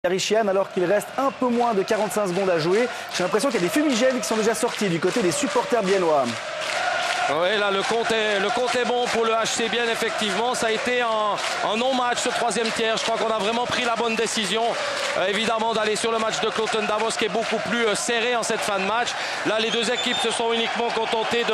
Garichian, alors qu'il reste un peu moins de 45 secondes à jouer. J'ai l'impression qu'il y a des fumigènes qui sont déjà sortis du côté des supporters biennois. Oui, là, le compte est bon pour le HC Bienne, effectivement. Ça a été un non-match, ce troisième tiers. Je crois qu'on a vraiment pris la bonne décision, évidemment, d'aller sur le match de Cloton Davos, qui est beaucoup plus serré en cette fin de match. Là, les deux équipes se sont uniquement contentées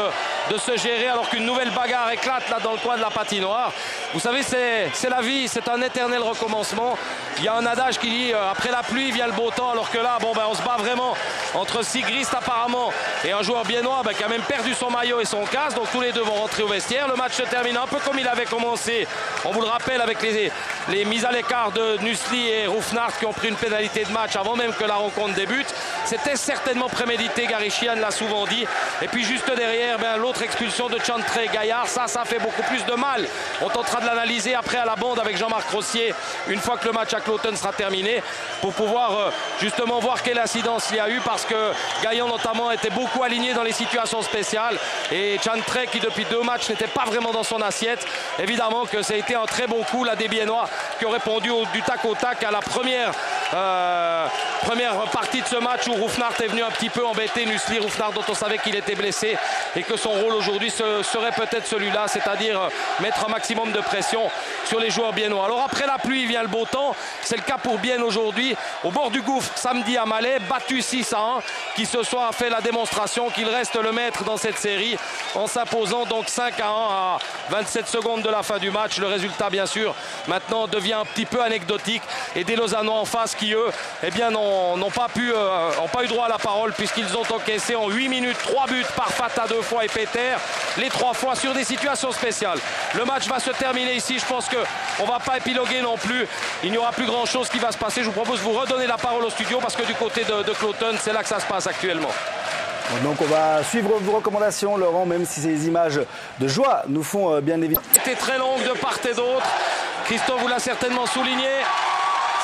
de se gérer, alors qu'une nouvelle bagarre éclate là dans le coin de la patinoire. Vous savez, c'est la vie, c'est un éternel recommencement. Il y a un adage qui dit après la pluie vient le beau temps, alors que là, on se bat vraiment entre Sigrist apparemment et un joueur biennois qui a même perdu son maillot et son casque. Donc tous les deux vont rentrer au vestiaire. Le match se termine un peu comme il avait commencé. On vous le rappelle, avec les mises à l'écart de Nussli et Roufnart qui ont pris une pénalité de match avant même que la rencontre débute. C'était certainement prémédité, Garichian l'a souvent dit. Et puis juste derrière, l'autre expulsion de Chantré Gaillard, ça fait beaucoup plus de mal. On tentera de l'analyser après à la bande avec Jean-Marc Rossier une fois que le match à Cloton sera terminé, pour pouvoir justement voir quelle incidence il y a eu, parce que Gaillard notamment était beaucoup aligné dans les situations spéciales et Chantré, qui depuis 2 matchs n'était pas vraiment dans son assiette. Évidemment que ça a été un très bon coup là des Biennois, qui ont répondu du tac au tac à la première partie de ce match où Roufnart est venu un petit peu embêter Nussli. Roufnart, dont on savait qu'il était blessé et que son rôle aujourd'hui serait peut-être celui-là, c'est-à-dire mettre un maximum de pression sur les joueurs biennois. Alors après la pluie vient le beau temps. C'est le cas pour Bienne aujourd'hui, au bord du gouffre samedi à Malais, battu 6-1, qui ce soir a fait la démonstration qu'il reste le maître dans cette série en s'imposant donc 5-1 à 27 secondes de la fin du match. Le résultat, bien sûr, maintenant devient un petit peu anecdotique, et des Lausannois en face qui, eux, n'ont pas eu droit à la parole, puisqu'ils ont encaissé en 8 minutes 3 buts par Fata 2 fois et Peter, les 3 fois sur des situations spéciales. Le match va se terminer ici. Je pense qu'on ne va pas épiloguer non plus. Il n'y aura plus grand chose qui va se passer. Je vous propose de vous redonner la parole au studio, parce que du côté de Cloton, c'est là que ça se passe actuellement. Donc on va suivre vos recommandations, Laurent, même si ces images de joie nous font bien évidemment. C'était très longue de part et d'autre. Christophe vous l'a certainement souligné.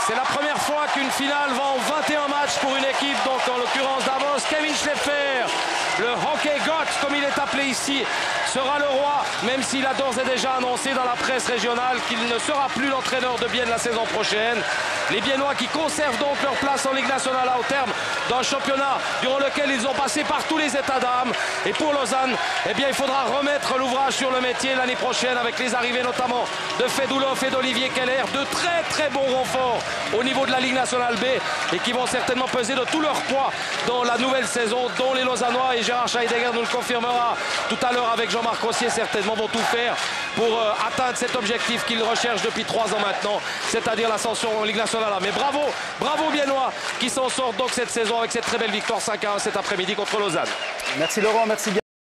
C'est la première fois qu'une finale va en 21 matchs pour une équipe, donc en l'occurrence Davos. Kevin Schleffer, le hockey goth comme il est appelé ici, sera le roi, même s'il a d'ores et déjà annoncé dans la presse régionale qu'il ne sera plus l'entraîneur de Bienne la saison prochaine. Les Biennois qui conservent donc leur place en Ligue nationale au terme d'un championnat durant lequel ils ont passé par tous les états d'âme. Et pour Lausanne, il faudra remettre l'ouvrage sur le métier l'année prochaine, avec les arrivées notamment de Fedulov et d'Olivier Keller, de très très bons renforts au niveau de la Ligue nationale B, et qui vont certainement peser de tout leur poids dans la nouvelle saison, dont les Lausannois, et Gérard Scheidegger nous le confirmera tout à l'heure avec Jean-Marc Rossier, certainement vont tout faire pour atteindre cet objectif qu'ils recherchent depuis 3 ans maintenant, c'est-à-dire l'ascension en Ligue nationale. Mais bravo aux Biennois qui s'en sortent donc cette saison avec cette très belle victoire 5-1 cet après-midi contre Lausanne. Merci Laurent, merci bien.